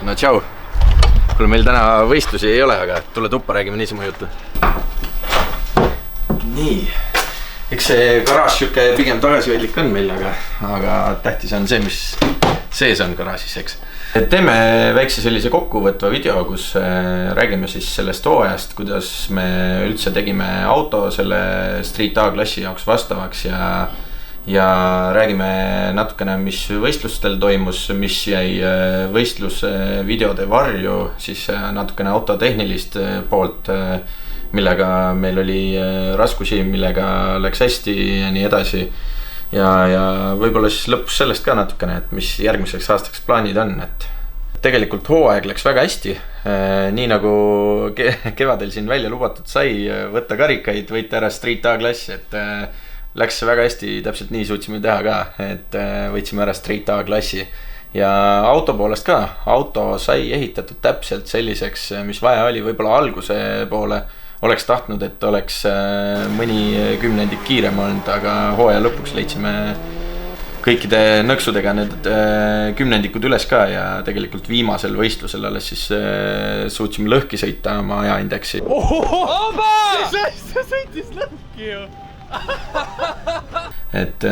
No tšau. Kuule, meil täna võistlusi ei ole, aga tule tuppa, räägime niisama juttu. Nii. Eks see garaaž siuke pigem tagasihoidlik on meil, aga tähtis on see, mis sees on garaažis, eks. Teeme väikse sellise kokkuvõtva video, kus räägime siis sellest hooajast, kuidas me üldse tegime auto selle Street A-klassi jaoks vastavaks ja räägime natukene, mis võistlustel toimus, mis jäi võistluse videode varju, siis natukene autotehnilist poolt, millega meil oli raskusi, millega läks hästi ja nii edasi. Ja võib-olla siis lõpus sellest ka natukene, et mis järgmiseks aastaks plaanid on, et tegelikult hooaeg läks väga hästi. Nii nagu kevadel siin välja lubatud sai võtta karikaid, võita ära Street A-klassi, et läks väga hästi, täpselt nii suutsime teha ka, et võitsime ära Street A-klassi. Ja auto poolest ka, auto sai ehitatud täpselt selliseks, mis vaja oli võib-olla alguse poole. Oleks tahtnud, et oleks mõni kümnendik kiirem olnud, aga hooaja lõpuks leidsime kõikide nõksudega need kümnendikud üles ka ja tegelikult viimasel võistlusel alles siis suutsime lõhki sõita oma ajaindeksi. See sõitis lõhki ju! Et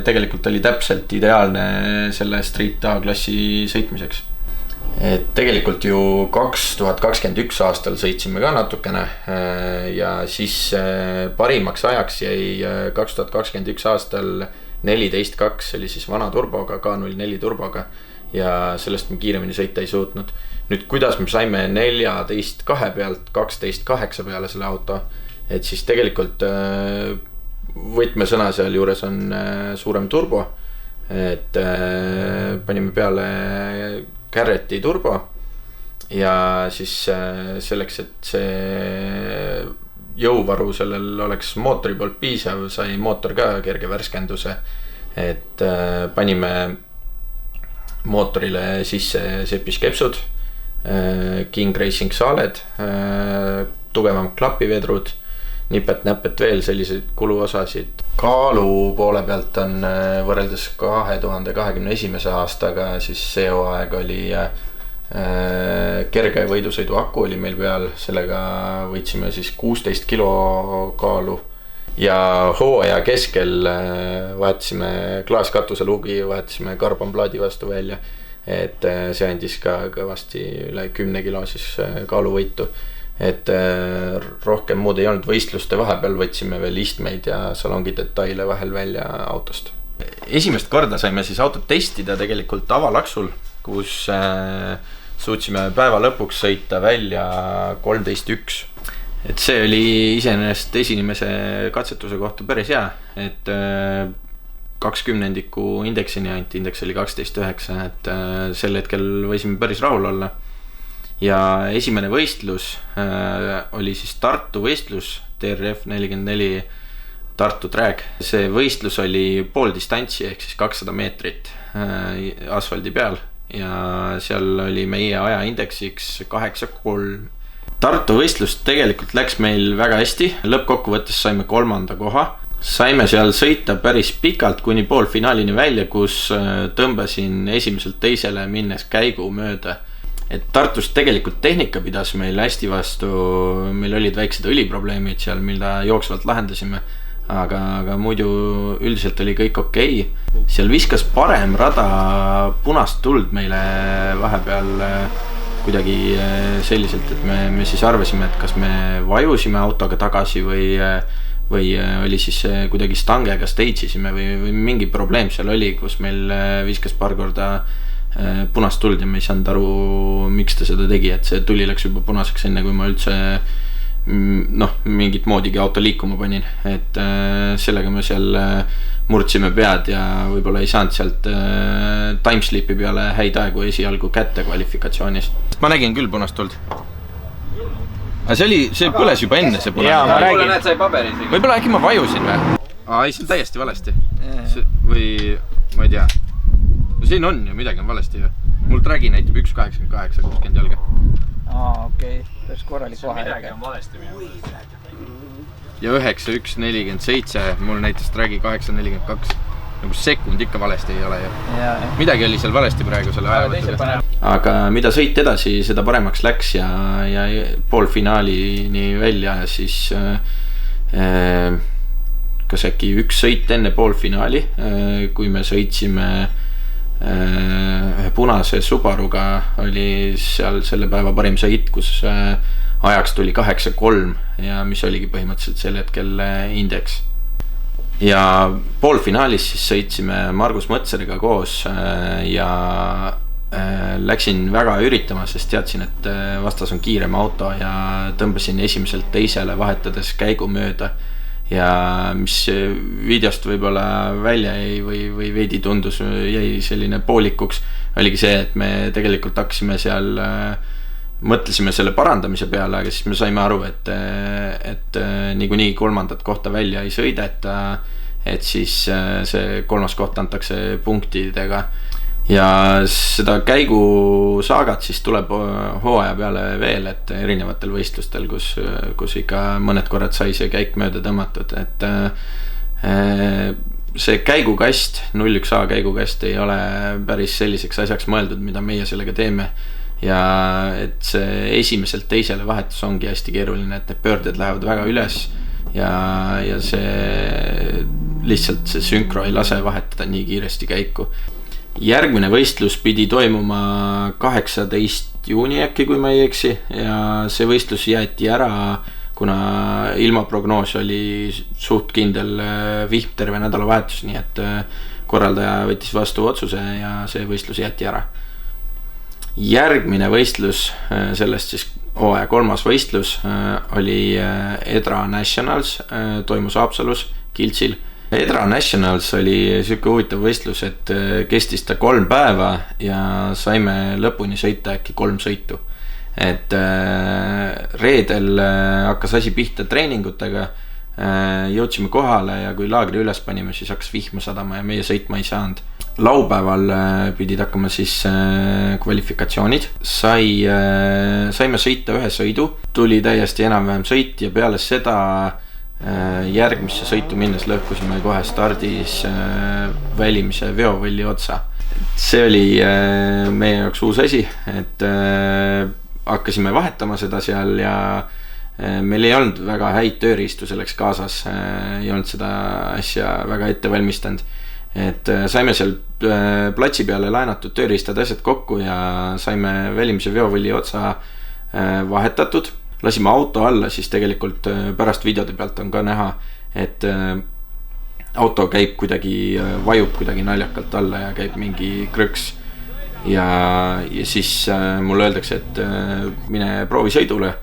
tegelikult oli täpselt ideaalne selle Street A-klassi sõitmiseks. Et tegelikult ju 2021 aastal sõitsime ka natukene ja siis parimaks ajaks jäi 2021 aastal 14.2, oli siis vana turboga, K04 turboga ja sellest me kiiremini sõita ei suutnud. Nüüd kuidas me saime 14.2 pealt 12.8 peale selle auto, et siis tegelikult võtmesõna seal juures on suurem turbo, et panime peale Garretti turbo ja siis selleks, et see jõuvaru sellel oleks mootori poolt piisav, sai mootor ka kerge värskenduse, et panime mootorile sisse sepiskepsud, King Racing saaled, tugevam klapivedrud, nipet-näpet veel selliseid kuluosasid. Kaalu poole pealt on võrreldes 2021. aastaga, siis see hooaeg oli kerge võidusõidu aku oli meil peal, sellega võitsime siis 16 kilo kaalu ja hooaja keskel vahetasime klaaskatuseluugi, vahetasime karbonplaadi vastu välja, et see andis ka kõvasti üle 10 kilo siis kaaluvõitu. Et rohkem muud ei olnud, võistluste vahepeal võtsime veel istmeid ja salongi detaile vahel välja autost. Esimest korda saime siis autot testida tegelikult avalaksul, kus suutsime päeva lõpuks sõita välja 13.1. Et see oli iseenesest esimese katsetuse kohta päris hea, et 20 indeksini ainult, indeks oli 12.9, et sel hetkel võisime päris rahul olla. Ja esimene võistlus oli siis Tartu võistlus, TRF 44 Tartu track. See võistlus oli pool distantsi ehk siis 200 meetrit asfaldi peal ja seal oli meie ajaindeksiks 8.3. Tartu võistlus tegelikult läks meil väga hästi, lõppkokkuvõttes saime 3. koha. Saime seal sõita päris pikalt kuni poolfinaalini välja, kus tõmbasin esimeselt teisele minnes käigu mööda. Et Tartus tegelikult tehnika pidas meil hästi vastu, meil olid väiksed õliprobleemid seal, mida jooksvalt lahendasime, aga muidu üldiselt oli kõik okei. Seal viskas parem rada punast tuld meile vahepeal kuidagi selliselt, et me siis arvasime, et kas me vajusime autoga tagasi või oli siis kuidagi stangega stage'isime või mingi probleem seal oli, kus meil viskas paar korda punast tuld ja me ei saanud aru, miks ta seda tegi, et see tuli läks juba punaseks enne, kui ma üldse mingit moodigi auto liikuma panin, et sellega me seal murdsime pead ja võib-olla ei saanud sealt timeslipi peale häid aegu esialgu kätte kvalifikatsioonis. Ma nägin küll punast tuld. Aga see põles juba enne see punast. Jaa, ma räägin. Võib-olla äkki ma vajusin või? Ei, see on täiesti valesti. Või ma ei tea. No siin on ju, midagi on valesti ju. Mul tragi näitab 1.88 60 jalga. Okei, päris korralik vahe. Midagi on valesti minu. Ja 9.1.47, mul näitas tragi 8.42. nagu sekund ikka valesti ei ole ju. Midagi oli seal valesti praegu selle ajavõttuga. Aga mida sõit edasi, seda paremaks läks ja poolfinaalini välja siis kas äkki üks sõit enne poolfinaali, kui me sõitsime ühe punase Subaruga, oli seal selle päeva parim sõit, kus ajaks tuli 8.3 ja mis oligi põhimõtteliselt sel hetkel indeks. Ja poolfinaalis siis sõitsime Margus Mõtseriga koos ja läksin väga üritama, sest teadsin, et vastas on kiirem auto ja tõmbasin esimeselt teisele vahetades käigu mööda. Ja mis videost võib-olla välja jäi või veidi tundus, jäi selline poolikuks, oligi see, et me tegelikult hakkasime seal mõtlesime selle parandamise peale, aga siis me saime aru, et niikuinii kolmandat kohta välja ei sõideta, et siis see kolmas koht antakse punktidega. Ja seda käigu saagat siis tuleb hooaja peale veel, et erinevatel võistlustel, kus ikka mõned korrad sai see käik mööda tõmmatud, et see käigukast, 01A käigukast ei ole päris selliseks asjaks mõeldud, mida meie sellega teeme. Ja et see esimeselt teisele vahetus ongi hästi keeruline, et need pöörded lähevad väga üles ja see lihtsalt see sünkro ei lase vahetada nii kiiresti käiku. Järgmine võistlus pidi toimuma 18. juuni äkki, kui ma ei eksi, ja see võistlus jäeti ära, kuna ilmaprognoos oli suht kindel vihm terve nädalavahetus, nii et korraldaja võttis vastu otsuse ja see võistlus jäeti ära. Järgmine võistlus, sellest siis hooaja kolmas võistlus, oli Edra Nationals, toimus Haapsalus, Kiltsil. Edra Nationals oli selline huvitav võistlus, et kestis ta 3 päeva ja saime lõpuni sõita äkki 3 sõitu. Et reedel hakkas asi pihta treeningutega, jõudsime kohale ja kui laagri üles panime, siis hakkas vihma sadama ja meie sõitma ei saanud. Laupäeval pidid hakkama siis kvalifikatsioonid, saime sõita ühe sõidu, tuli täiesti enam-vähem sõit ja peale seda järgmisse sõitu minnes lõhkusime kohe stardis välimise veovõlli otsa. See oli meie jaoks uus asi, et hakkasime vahetama seda seal ja meil ei olnud väga häid tööriistu selleks kaasas, ei olnud seda asja väga ette valmistanud. Et saime seal platsi peale laenatud tööriistad asjad kokku ja saime välimise veovõlli otsa vahetatud. Lasime auto alla, siis tegelikult pärast videode pealt on ka näha, et auto käib kuidagi, vajub kuidagi naljakalt alla ja käib mingi krõks. Ja siis mulle öeldakse, et mine proovi sõidule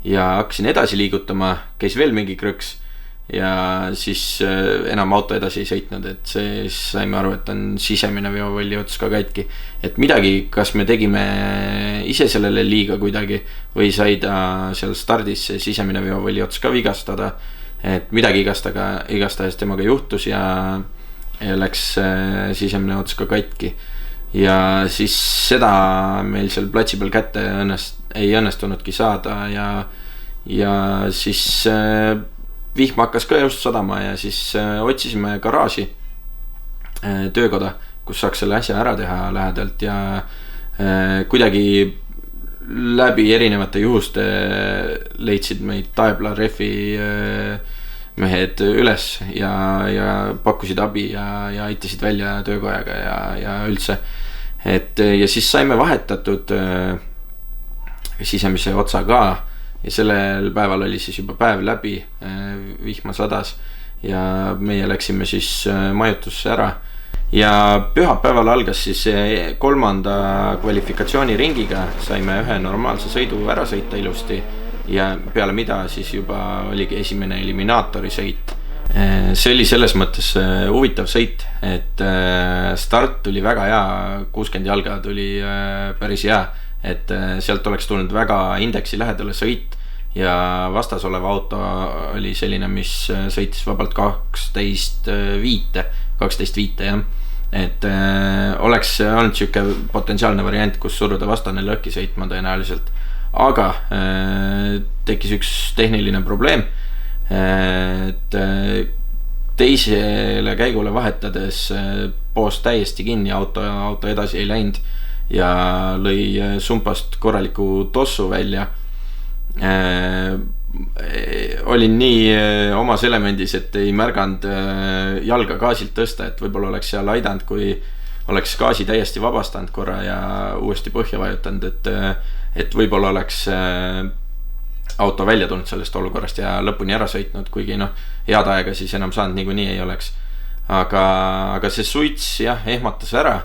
ja hakkasin edasi liigutama, käis veel mingi krõks. Ja siis enam auto edasi ei sõitnud, et see saime aru, et on sisemine veovõlli ots ka katki. Et midagi, kas me tegime ise sellele liiga kuidagi või sai ta seal stardis sisemine veovõlli ots ka vigastada. Et midagi igastahes temaga juhtus ja läks sisemine ots ka katki. Ja siis seda meil seal platsi peal kätte ei õnnestunudki saada ja siis vihm hakkas ka just sadama ja siis otsisime garaaži, töökoda, kus saaks selle asja ära teha lähedalt ja kuidagi läbi erinevate juhuste leidsid meid Taebla Refi mehed üles ja pakkusid abi ja aitasid välja töökojaga ja üldse. Ja siis saime vahetatud sisemise otsa ka. Ja sellel päeval oli siis juba päev läbi, vihma sadas ja meie läksime siis majutusse ära. Ja pühapäeval algas siis 3. kvalifikatsiooni ringiga, saime ühe normaalse sõidu ära sõita ilusti ja peale mida siis juba oligi esimene eliminaatori sõit. See oli selles mõttes huvitav sõit, et start tuli väga hea, 60 jalga tuli päris hea. Et sealt oleks tulnud väga indeksi lähedale sõit ja vastas olev auto oli selline, mis sõitis vabalt 12.5 jah. Et oleks olnud siuke potentsiaalne variant, kus suruda vastane lõhki sõitma tõenäoliselt. Aga tekkis üks tehniline probleem, et teisele käigule vahetades poos täiesti kinni, auto edasi ei läinud ja lõi sumpast korraliku tossu välja. Olin nii omas elemendis, et ei märganud jalga gaasilt tõsta, et võib-olla oleks seal aidanud, kui oleks gaasi täiesti vabastanud korra ja uuesti põhja vajutanud, et võib-olla oleks auto välja tulnud sellest olukorrast ja lõpuni ära sõitnud, kuigi head aega siis enam saanud niikuinii ei oleks. Aga see suits jah, ehmatas ära,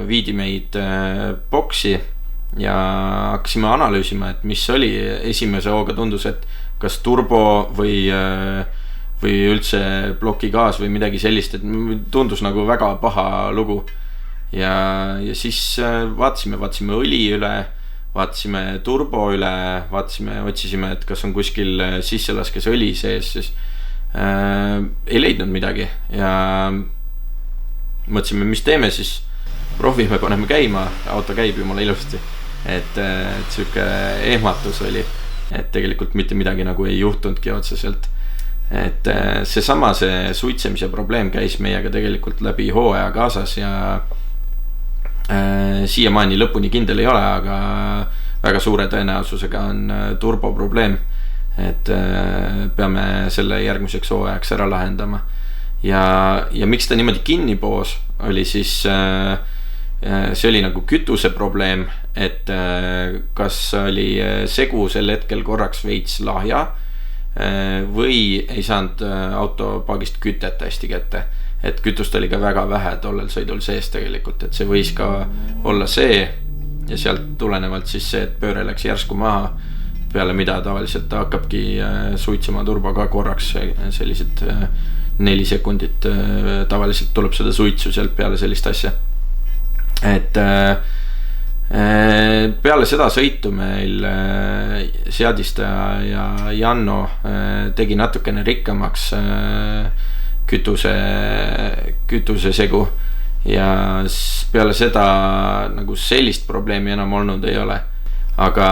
viidi meid boksi ja hakkasime analüüsima, et mis oli. Esimese hooga tundus, et kas turbo või üldse ploki gaas või midagi sellist, et tundus nagu väga paha lugu. Ja siis vaatasime õli üle, vaatasime turbo üle, otsisime, et kas on kuskil sisselaskes õli sees, siis ei leidnud midagi ja mõtlesime, mis teeme siis, proovime, paneme käima, auto käib jumala ilusti, et siuke ehmatus oli, et tegelikult mitte midagi nagu ei juhtunudki otseselt, et see suitsemise probleem käis meiega tegelikult läbi hooaja kaasas ja siiamaani lõpuni kindel ei ole, aga väga suure tõenäosusega on turbo probleem, et peame selle järgmiseks hooajaks ära lahendama ja miks ta niimoodi kinni poos oli siis see oli nagu kütuse probleem, et kas oli segu sel hetkel korraks veits lahja või ei saanud auto paagist kütet hästi kätte, et kütust oli ka väga vähe tollel sõidul sees tegelikult, et see võis ka olla see ja sealt tulenevalt siis see, et pööre läks järsku maha, peale mida tavaliselt ta hakkabki suitsema turbo ka korraks, sellised 4 sekundit tavaliselt tuleb seda suitsu sealt peale sellist asja, et peale seda sõitu meil seadistaja ja Janno tegi natukene rikkamaks kütuse segu ja peale seda nagu sellist probleemi enam olnud ei ole, aga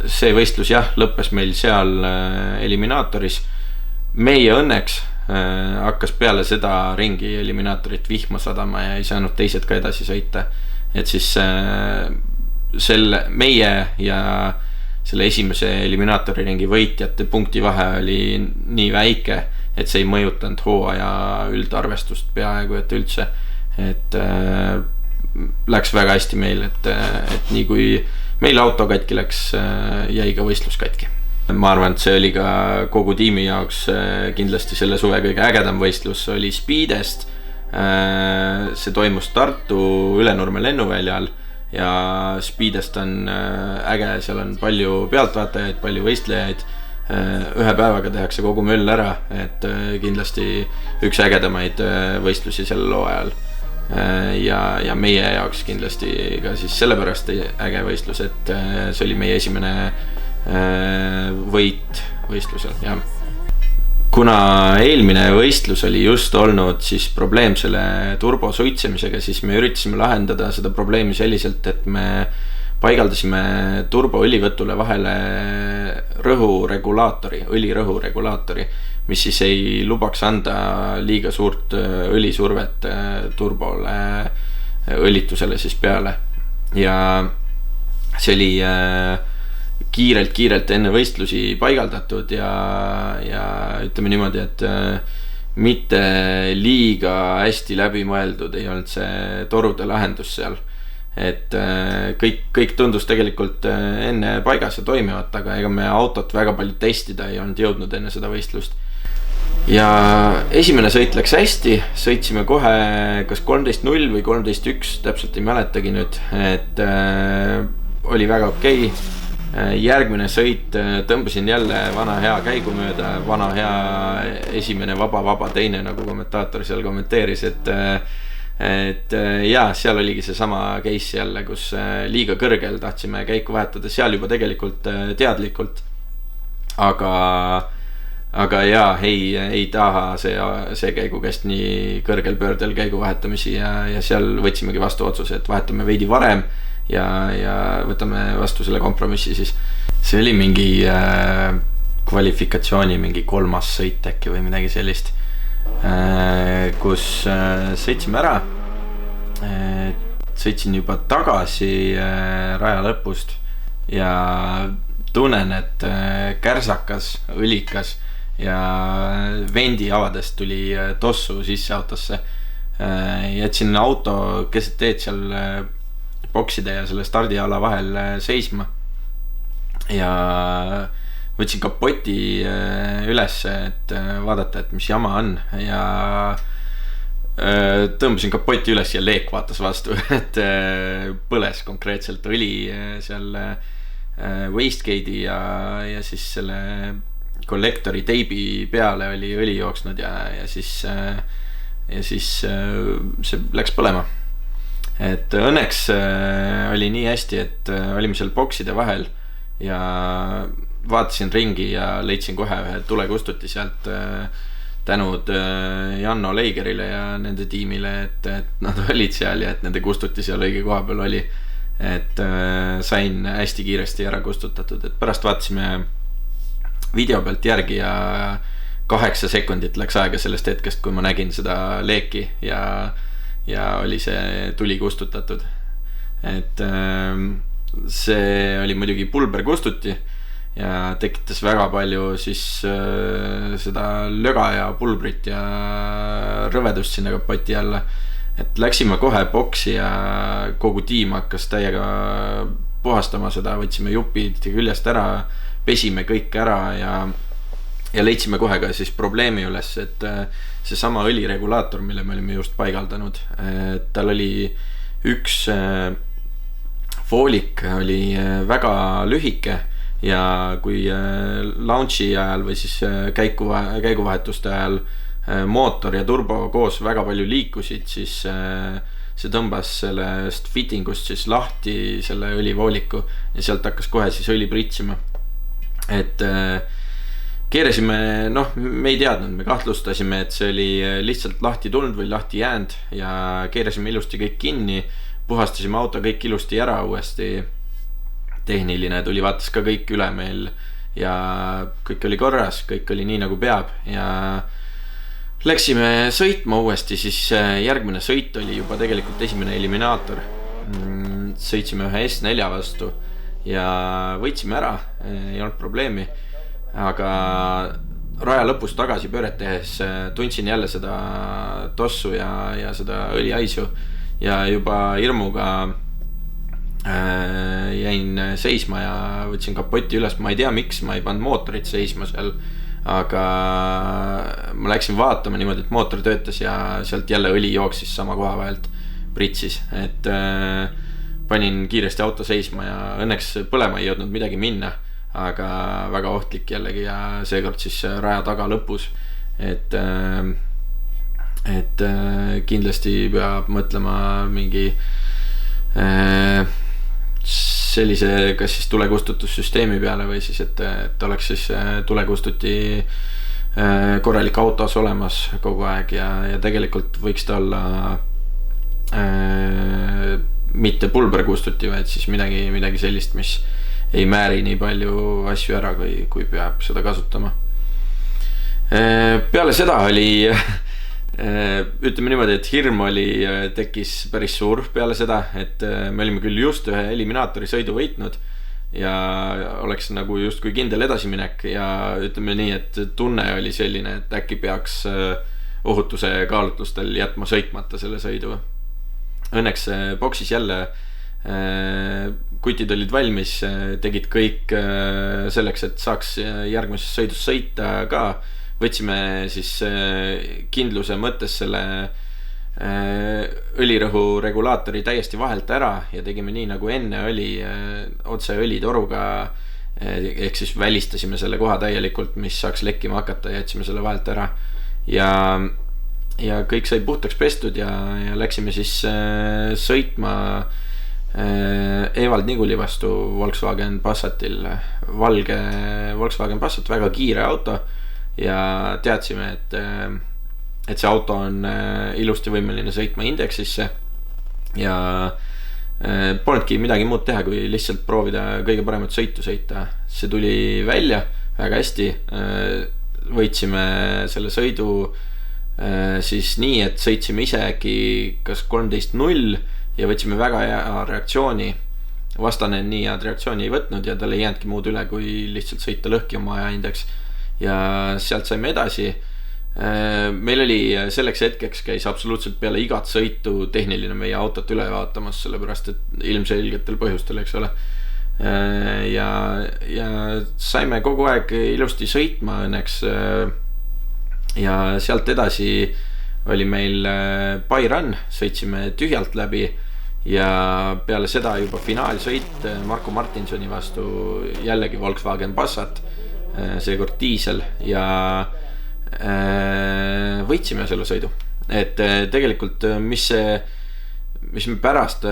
see võistlus jah, lõppes meil seal eliminaatoris. Meie õnneks hakkas peale seda ringi eliminaatorit vihma sadama ja ei saanud teised ka edasi sõita, et siis meie ja selle esimese eliminaatori ringi võitjate punkti vahe oli nii väike, et see ei mõjutanud hooaja üldarvestust peaaegu, et üldse, et läks väga hästi meil, et nii kui meil auto katki läks, jäi ka võistlus katki. Ma arvan, et see oli ka kogu tiimi jaoks kindlasti selle suve kõige ägedam võistlus oli Speedest. See toimus Tartu Ülenurme lennuväljal ja Speedest on äge, seal on palju pealtvaatajaid, palju võistlejaid. Ühe päevaga tehakse kogu möll ära, et kindlasti üks ägedamaid võistlusi sellel hooajal ja meie jaoks kindlasti ka siis sellepärast äge võistlus, et see oli meie esimene võit võistlusel ja kuna eelmine võistlus oli just olnud siis probleem selle turbo suitsemisega, siis me üritasime lahendada seda probleemi selliselt, et me paigaldasime turbo õlivõtule vahele õlirõhu regulaatori, mis siis ei lubaks anda liiga suurt õlisurvet turbole, õlitusele siis peale ja see oli kiirelt enne võistlusi paigaldatud ja ütleme niimoodi, et mitte liiga hästi läbi mõeldud ei olnud see torude lahendus seal, et kõik tundus tegelikult enne paigas ja toimivat, aga ega me autot väga palju testida ei olnud jõudnud enne seda võistlust ja esimene sõit läks hästi, sõitsime kohe kas 13.0 või 13.1, täpselt ei mäletagi nüüd, et oli väga okei. Järgmine sõit tõmbasin jälle vana hea käigu mööda, vana hea esimene vaba teine, nagu kommentaator seal kommenteeris, et jaa, seal oligi see sama case jälle, kus liiga kõrgel tahtsime käiku vahetada, seal juba tegelikult teadlikult, aga jaa, ei taha see käigukäst nii kõrgel pöördel käigu vahetamisi ja seal võtsimegi vastu otsuse, et vahetame veidi varem ja võtame vastu selle kompromissi siis. See oli mingi kvalifikatsiooni mingi 3. sõit äkki või midagi sellist. kus sõitsime ära. Sõitsin juba tagasi raja lõpust ja tunnen, et kärsakas, õlikas ja vendi avadest tuli tossu sisse autosse. Jätsin auto keset teed seal bokside ja selle stardiala vahel seisma ja võtsin kapoti üles, et vaadata, et mis jama on ja tõmbasin kapoti üles ja leek vaatas vastu, et põles konkreetselt õli seal wastegate'i ja siis selle kollektori teibi peale oli õli jooksnud ja siis see läks põlema. Et õnneks oli nii hästi, et olime seal bokside vahel ja vaatasin ringi ja leidsin kohe ühe tulekustuti sealt. Tänud Janno Leigerile ja nende tiimile, et nad olid seal ja et nende kustuti seal õige koha peal oli. Et sain hästi kiiresti ära kustutatud, et pärast vaatasime video pealt järgi ja 8 sekundit läks aega sellest hetkest, kui ma nägin seda leeki ja oli see tuli kustutatud. Et see oli muidugi pulberkustuti ja tekitas väga palju siis seda löga ja pulbrit ja rõvedust sinna kapoti alla. Et läksime kohe boksi ja kogu tiim hakkas täiega puhastama seda, võtsime jupid küljest ära, pesime kõik ära ja leidsime kohe ka siis probleemi üles, et see sama õliregulaator, mille me olime just paigaldanud, tal oli üks voolik oli väga lühike ja kui launchi ajal või siis käiguvahetuste ajal mootor ja turbo koos väga palju liikusid, siis see tõmbas sellest fittingust siis lahti selle õlivooliku ja sealt hakkas kohe siis õli pritsima. Et keerasime, me ei teadnud, me kahtlustasime, et see oli lihtsalt lahti tulnud või lahti jäänud ja keerasime ilusti kõik kinni, puhastasime auto kõik ilusti ära uuesti. Tehniline tuli, vaatas ka kõik üle meil ja kõik oli korras, kõik oli nii nagu peab ja läksime sõitma uuesti, siis järgmine sõit oli juba tegelikult esimene eliminaator. Sõitsime ühe S4 vastu ja võitsime ära, ei olnud probleemi, aga raja lõpus tagasi pööret tehes tundsin jälle seda tossu ja seda õliaisu ja juba hirmuga jäin seisma ja võtsin kapoti üles, ma ei tea miks, ma ei pannud mootorit seisma seal, aga ma läksin vaatama niimoodi, et mootor töötas ja sealt jälle õli jooksis sama koha vahelt, pritsis, et panin kiiresti auto seisma ja õnneks põlema ei jõudnud midagi minna, aga väga ohtlik jällegi ja seekord siis raja taga lõpus, et kindlasti peab mõtlema mingi sellise kas siis tulekustutussüsteemi peale või siis, et oleks siis tulekustuti korralik autos olemas kogu aeg ja tegelikult võiks ta olla mitte pulberkustuti, vaid siis midagi sellist, mis ei määri nii palju asju ära, kui peab seda kasutama. Peale seda oli ütleme niimoodi, et hirm tekkis päris suur peale seda, et me olime küll just ühe eliminaatori sõidu võitnud ja oleks nagu just kui kindel edasiminek ja ütleme nii, et tunne oli selline, et äkki peaks ohutuse kaalutlustel jätma sõitmata selle sõidu. Õnneks boksis jälle kutid olid valmis, tegid kõik selleks, et saaks järgmises sõidus sõita ka. Võtsime siis kindluse mõttes selle õlirõhu regulaatori täiesti vahelt ära ja tegime nii nagu enne oli otse õlitoruga, ehk siis välistasime selle koha täielikult, mis saaks lekkima hakata ja jätsime selle vahelt ära ja kõik sai puhtaks pestud ja läksime siis sõitma Evald Niguli vastu Volkswagen Passatil, valge Volkswagen Passat, väga kiire auto ja teadsime, et see auto on ilusti võimeline sõitma indeksisse ja polnudki midagi muud teha, kui lihtsalt proovida kõige paremat sõitu sõita. See tuli välja väga hästi, võitsime selle sõidu siis nii, et sõitsime isegi kas 13-0 ja võtsime väga hea reaktsiooni. Vastane nii head reaktsiooni ei võtnud ja tal ei jäänudki muud üle, kui lihtsalt sõita lõhki oma ajaindeks. Ja sealt saime edasi. Meil oli selleks hetkeks käis absoluutselt peale igat sõitu tehniline meie autot üle vaatamas, sellepärast et ilmselgetel põhjustel, eks ole. Ja saime kogu aeg ilusti sõitma õnneks. Ja sealt edasi oli meil by run, sõitsime tühjalt läbi ja peale seda juba finaalsõit Marko Martinsoni vastu jällegi Volkswagen Passat, seekord diisel ja võitsime selle sõidu. Et tegelikult mis me pärast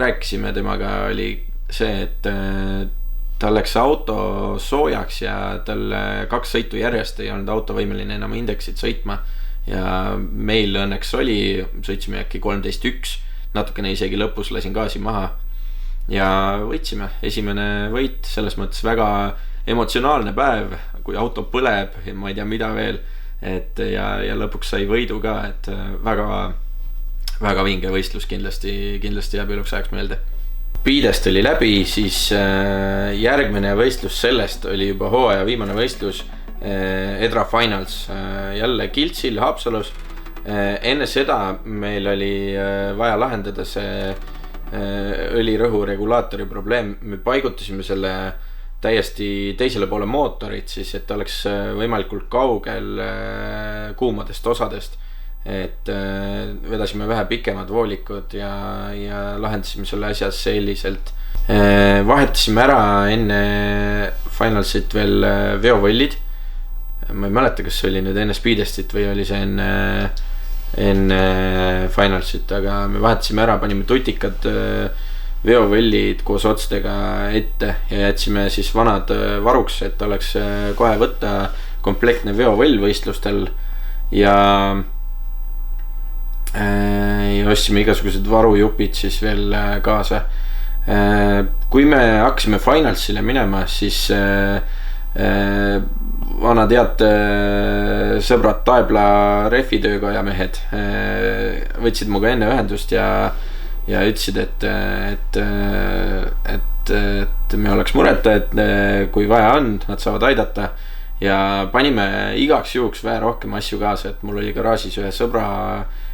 rääkisime temaga oli see, et tal läks auto soojaks ja tal 2 sõitu järjest ei olnud auto võimeline enam indeksit sõitma ja meil õnneks oli, sõitsime äkki 13-1, natukene isegi lõpus lasin gaasi maha ja võitsime. Esimene võit, selles mõttes väga emotsionaalne päev, kui auto põleb ja ma ei tea mida veel, et ja lõpuks sai võidu ka, et väga vinge võistlus kindlasti jääb eluks ajaks meelde. Piidest oli läbi, siis järgmine võistlus sellest oli juba hooaja viimane võistlus Edra Finals, jälle Kiltsil Haapsalus. Enne seda meil oli vaja lahendada see õlirõhu regulaatori probleem. Me paigutasime selle täiesti teisele poole mootorit siis, et ta oleks võimalikult kaugel kuumadest osadest. Et vedasime vähe pikemad voolikud ja lahendasime selle asja selliselt. Vahetasime ära enne finalsit veel veovõllid. Ma ei mäleta, kas see oli nüüd enne Speedestit või oli see enne finalsit, aga me vahetasime ära, panime tutikad veovõllid koos otstega ette ja jätsime siis vanad varuks, et oleks kohe võtta komplektne veovõll võistlustel ja ostsime igasugused varujupid siis veel kaasa. Kui me hakkasime finalsile minema, siis vanad head sõbrad Taebla refitöökoja mehed võtsid muga enne ühendust ja ütlesid, et me oleks mureta, et kui vaja on, nad saavad aidata ja panime igaks juhuks vähe rohkem asju kaasa, et mul oli garaažis ühe sõbra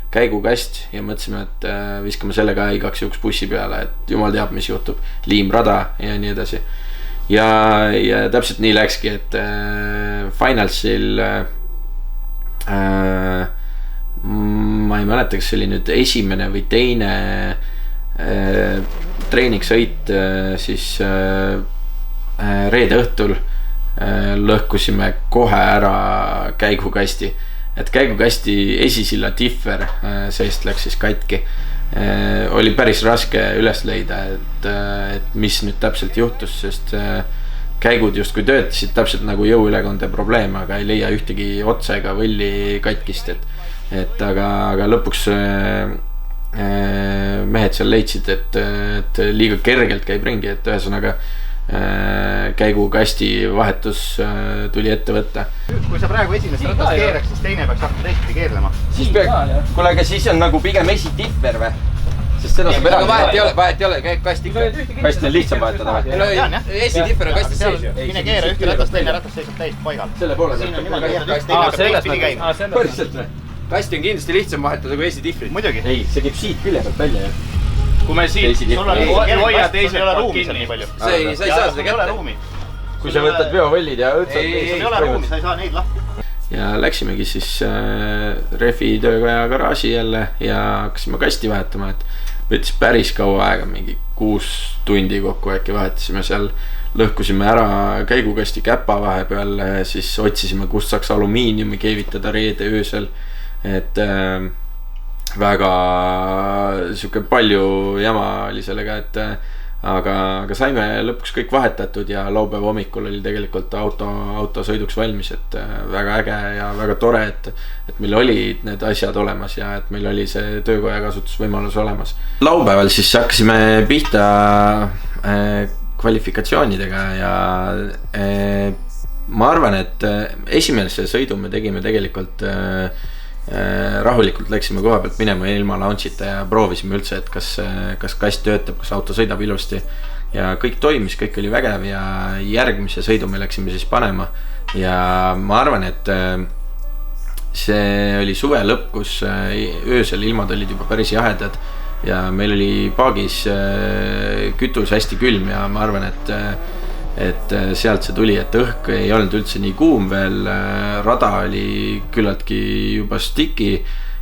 käigukast ja mõtlesime, et viskame selle ka igaks juhuks bussi peale, et jumal teab, mis juhtub, liimrada ja nii edasi. Ja täpselt nii läkski, et finalsil ma ei mäleta, kas see oli nüüd esimene või teine treeningsõit siis reede õhtul lõhkusime kohe ära käigukasti. Et käigukasti esisilla differ seest läks siis katki. Oli päris raske üles leida, et mis nüüd täpselt juhtus, sest käigud just kui töötasid täpselt nagu jõuülekonde probleem, aga ei leia ühtegi otsa ega võlli katkist, aga lõpuks mehed seal leidsid, et liiga kergelt käib ringi, et ühesõnaga käigukasti vahetus tuli ette võtta. Kui sa praegu esimest ratast keeraks, siis teine peaks hakkama teistpidi keerlema. Siis peaks, kuule, aga siis on nagu pigem esitipper või? Sest seda saab edasi. Vahet ei ole, käib kast ikka. Kast on lihtsam vahetada või? Esitipper on kastis sees. Mine keera ühte ratast, teine ratas seisab täiesti paigal. Selle poole siin on niimoodi keerad, teine hakkab teistpidi käima. Põrselt või? Kasti on kindlasti lihtsam vahetada kui esitipperit. Muidugi. Ei, see käib siit külje pealt välja ju. Kui me siit, hoia teised poolt kinni. Sa ei saa seda kätte. Kui sa võtad veovõllid ja õtsad. Ei ole ruumi, sa ei saa neid lahti. Ja läksimegi siis refi töökoja garaaži jälle ja hakkasime kasti vahetama, et võttis päris kaua aega, mingi 6 tundi kokku äkki vahetasime seal. Lõhkusime ära käigukasti käpa vahepeal, siis otsisime, kust saaks alumiiniumi keevitada reede öösel, et väga siuke palju jama oli sellega, et aga saime lõpuks kõik vahetatud ja laupäeva hommikul oli tegelikult auto sõiduks valmis, et väga äge ja väga tore, et meil olid need asjad olemas ja et meil oli see töökoja kasutusvõimalus olemas. Laupäeval siis hakkasime pihta kvalifikatsioonidega ja ma arvan, et esimese sõidu me tegime tegelikult rahulikult, läksime koha pealt minema ilma launchita ja proovisime üldse, et kas kast töötab, kas auto sõidab ilusti ja kõik toimis, kõik oli vägev ja järgmise sõidu me läksime siis panema ja ma arvan, et see oli suve lõpp, kus öösel ilmad olid juba päris jahedad ja meil oli paagis kütus hästi külm ja ma arvan, et sealt see tuli, et õhk ei olnud üldse nii kuum veel, rada oli küllaltki juba sticky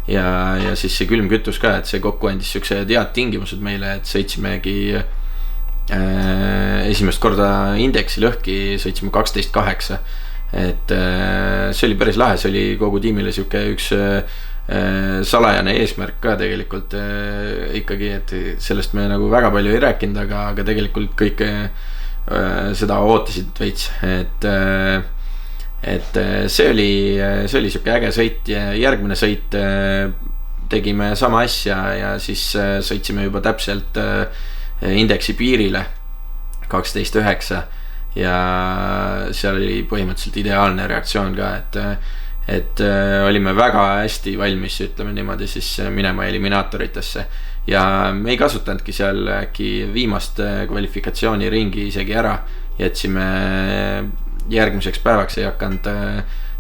ja siis see külm kütus ka, et see kokku andis siuksed head tingimused meile, et sõitsimegi esimest korda indeksi lõhki, sõitsime 12.8, et see oli päris lahe, see oli kogu tiimile siuke üks salajane eesmärk ka tegelikult ikkagi, et sellest me nagu väga palju ei rääkinud, aga tegelikult kõik seda ootasid veits, et see oli siuke äge sõit ja järgmine sõit tegime sama asja ja siis sõitsime juba täpselt indeksi piirile 12.9 ja seal oli põhimõtteliselt ideaalne reaktsioon ka, et olime väga hästi valmis, ütleme niimoodi, siis minema eliminaatoritesse ja me ei kasutanudki seal äkki viimast kvalifikatsiooniringi isegi ära, jätsime järgmiseks päevaks, ei hakanud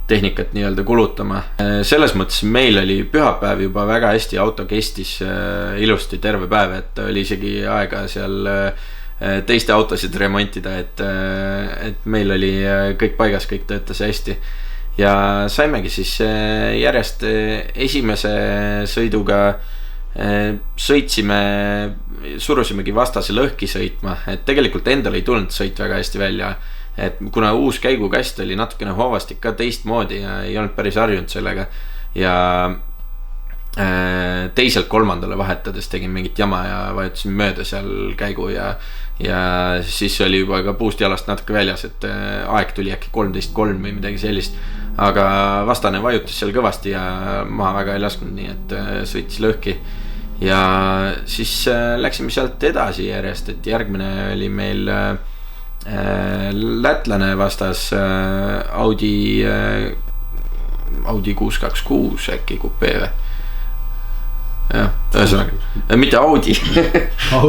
tehnikat nii-öelda kulutama. Selles mõttes meil oli pühapäev juba väga hästi, auto kestis ilusti terve päev, et oli isegi aega seal teiste autosid remontida, et meil oli kõik paigas, kõik töötas hästi ja saimegi siis järjest esimese sõiduga sõitsime, surusimegi vastase lõhki sõitma, et tegelikult endal ei tulnud sõit väga hästi välja, et kuna uus käigukast oli natukene hoovastik ka teistmoodi ja ei olnud päris harjunud sellega ja teiselt kolmandale vahetades tegin mingit jama ja vajutasime mööda seal käigu ja siis oli juba ka puust jalast natuke väljas, et aeg tuli äkki 13.3 või midagi sellist, aga vastane vajutas seal kõvasti ja maha väga ei lasknud, nii et sõitis lõhki ja siis läksime sealt edasi järjest, et järgmine oli meil lätlane vastas Audi 626 äkki kupee või? Jah, ühesõnaga, mitte Audi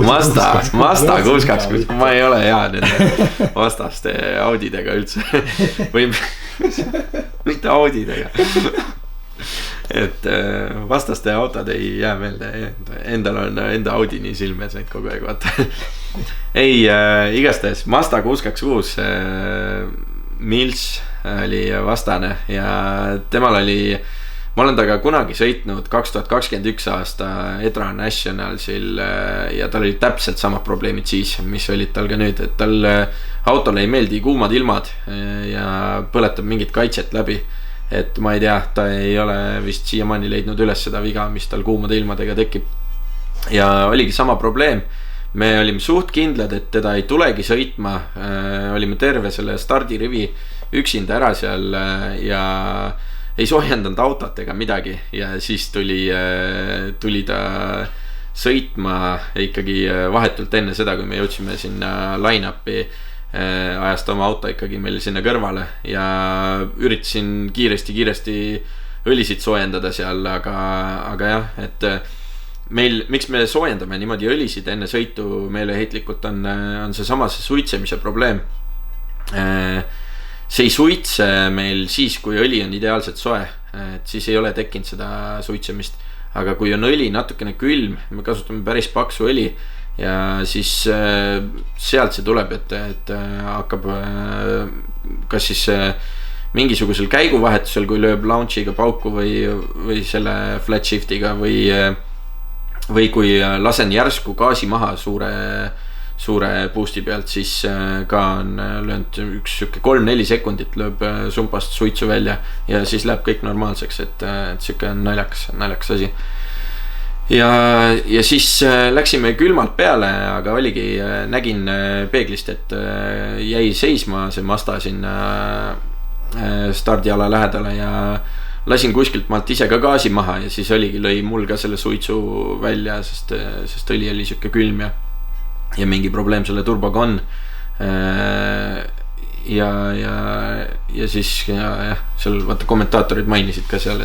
Mazda 626, ma ei ole hea nende vastaste Audidega üldse või mitte Audidega et vastaste autod ei jää meelde, endal on enda Audi nii silme said kogu aeg vaata ei, igastahes Mazda 626 Mils oli vastane ja temal oli, ma olen taga kunagi sõitnud 2021 aasta Edra Nationalsil ja tal oli täpselt samad probleemid siis, mis olid tal ka nüüd, et tal autole ei meeldi kuumad ilmad ja põletab mingit kaitset läbi, et ma ei tea, ta ei ole vist siiamaani leidnud üles seda viga, mis tal kuumade ilmadega tekib ja oligi sama probleem, me olime suht kindlad, et teda ei tulegi sõitma, olime terve selle stardirivi üksinda ära seal ja ei soojendanud autot ega midagi ja siis tuli ta sõitma ikkagi vahetult enne seda, kui me jõudsime sinna line-upi, ajas ta oma auto ikkagi meil sinna kõrvale ja üritasin kiiresti õlisid soojendada seal, aga jah, et meil, miks me soojendame niimoodi õlisid enne sõitu meeleheitlikult on seesama see suitsemise probleem. See ei suitse meil siis, kui õli on ideaalselt soe, et siis ei ole tekkinud seda suitsemist, aga kui on õli natukene külm, me kasutame päris paksu õli ja siis sealt see tuleb, et hakkab kas siis mingisugusel käiguvahetusel, kui lööb launchiga pauku või selle flat shiftiga või kui lasen järsku gaasi maha suure boost'i pealt, siis ka on löönud üks 3-4 sekundit lööb sumpast suitsu välja ja siis läheb kõik normaalseks, et siuke on naljakas asi ja siis läksime külmalt peale, aga oligi, nägin peeglist, et jäi seisma see Mazda sinna stardiala lähedale ja lasin kuskilt maalt ise ka gaasi maha ja siis lõi mul ka selle suitsu välja, sest õli oli siuke külm ja mingi probleem selle turboga on ja siis seal vaata kommentaatorid mainisid ka seal,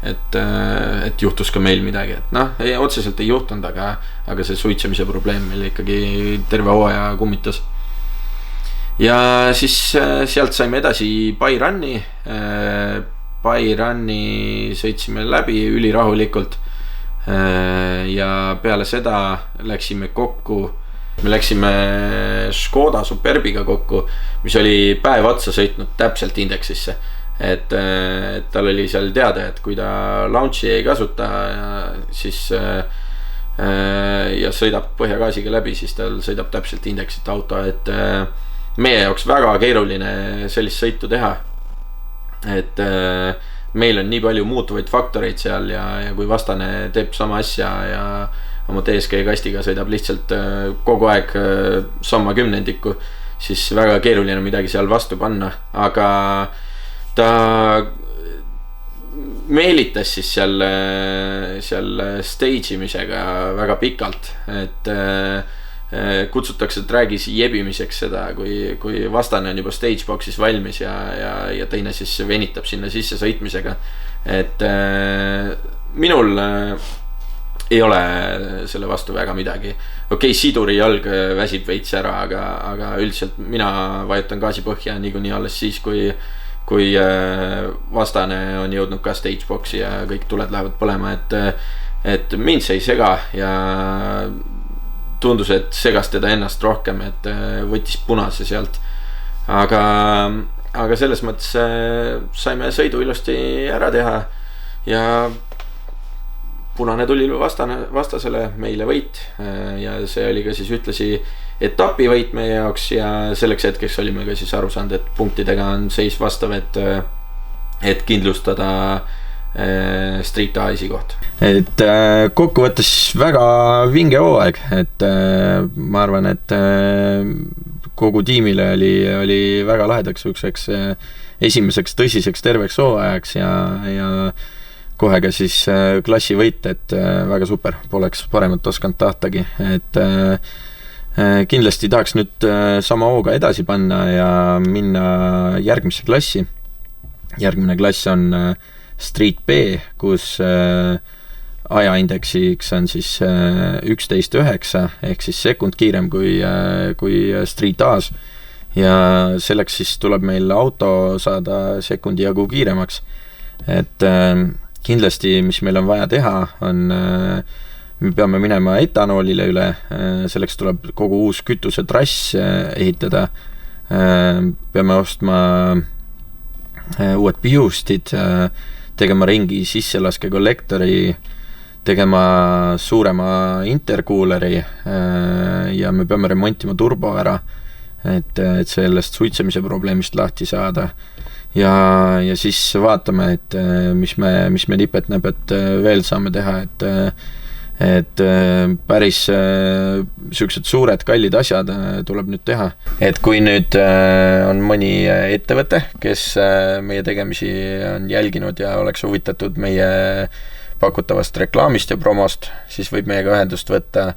et juhtus ka meil midagi, et noh, otseselt ei juhtunud, aga see suitsemise probleem meil ikkagi terve hooaja kummitas. Ja siis sealt saime edasi By-Run'i. By-Run'i sõitsime läbi ülirahulikult. Ja peale seda läksime kokku. Me läksime Škoda Superbiga kokku, mis oli päev otsa sõitnud täpselt indeksisse. Et tal oli seal teada, et kui ta launchi ei kasuta, siis ja sõidab põhjagaasiga läbi, siis tal sõidab täpselt indeksit auto, et meie jaoks väga keeruline sellist sõitu teha. Et meil on nii palju muutuvaid faktoreid seal ja kui vastane teeb sama asja ja oma DSG kastiga sõidab lihtsalt kogu aeg sama kümnendikku, siis väga keeruline midagi seal vastu panna, aga ta meelitas siis seal stage imisega väga pikalt, et kutsutakse track'is jebimiseks seda, kui vastane on juba stagebox'is valmis ja teine siis venitab sinna sisse sõitmisega, et minul ei ole selle vastu väga midagi. Okei, siduri jalg väsib veits ära, aga üldiselt mina vajutan gaasi põhja niikuinii alles siis, kui vastane on jõudnud ka stagebox'i ja kõik tuled lähevad põlema, et mind see ei sega ja tundus, et segas teda ennast rohkem, et võttis punase sealt, aga selles mõttes saime sõidu ilusti ära teha ja punane tuli vastasele meile võit ja see oli ka siis ühtlasi etapi võit meie jaoks ja selleks hetkeks olime ka siis aru saanud, et punktidega on seis vastav, et kindlustada Street A esikoht. Et kokkuvõttes väga vinge hooaeg, et ma arvan, et kogu tiimile oli väga lahedaks ükseks esimeseks tõsiseks terveks hooajaks ja kohe ka siis klassi võit, et väga super, poleks paremat osanud tahtagi, et kindlasti tahaks nüüd sama hooga edasi panna ja minna järgmisse klassi. Järgmine klass on Street B, kus ajaindeksiks on siis 11.9 ehk siis sekund kiirem kui Street A's ja selleks siis tuleb meil auto saada sekundi jagu kiiremaks, et kindlasti, mis meil on vaja teha, on me peame minema etanoolile üle, selleks tuleb kogu uus kütusetrass ehitada, peame ostma uued pihustid, tegema ringi sisselaske kollektori, tegema suurema interkuuleri ja me peame remontima turbo ära, et sellest suitsemise probleemist lahti saada. Ja siis vaatame, et mis me nipet-näpet veel saame teha, et päris sellised suured kallid asjad tuleb nüüd teha. Et kui nüüd on mõni ettevõte, kes meie tegemisi on jälginud ja oleks huvitatud meie pakutavast reklaamist ja promost, siis võib meiega ühendust võtta.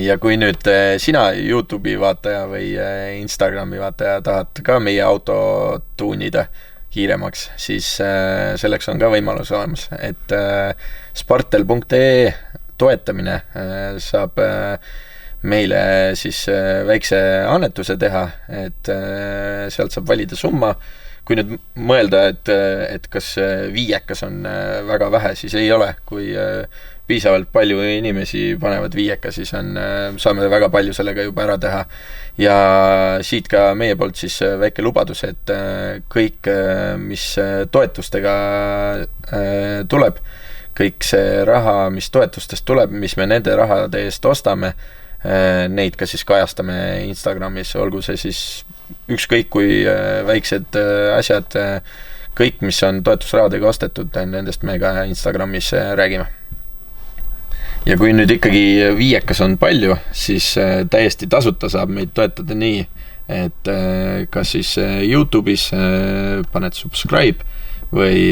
Ja kui nüüd sina YouTube'i vaataja või Instagrami vaataja tahad ka meie auto tuunida kiiremaks, siis selleks on ka võimalus olemas, et spartel.ee toetamine saab meile siis väikse annetuse teha, et sealt saab valida summa. Kui nüüd mõelda, et kas viiekas on väga vähe, siis ei ole. Kui piisavalt palju inimesi panevad viieka, siis saame väga palju sellega juba ära teha. Ja siit ka meie poolt siis väike lubadus, et kõik, mis toetustega tuleb, kõik see raha, mis toetustest tuleb, mis me nende rahade eest ostame, neid ka siis kajastame Instagramis, olgu see siis ükskõik kui väiksed asjad, kõik, mis on toetusrahadega ostetud, nendest me ka Instagramis räägime. Ja kui nüüd ikkagi viiekas on palju, siis täiesti tasuta saab meid toetada nii, et kas siis YouTube'is paned subscribe või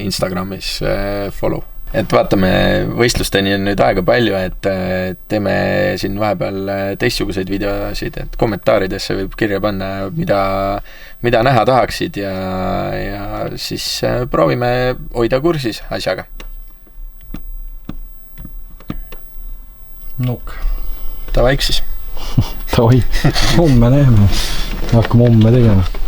Instagramis follow. et vaatame, võistlusteni on nüüd aega palju, et teeme siin vahepeal teistsuguseid videosid, et kommentaaridesse võib kirja panna, mida näha tahaksid ja siis proovime hoida kursis asjaga. Nuk. Tavaiks siis. Tavai. Homme näeme. Hakkame homme tegema.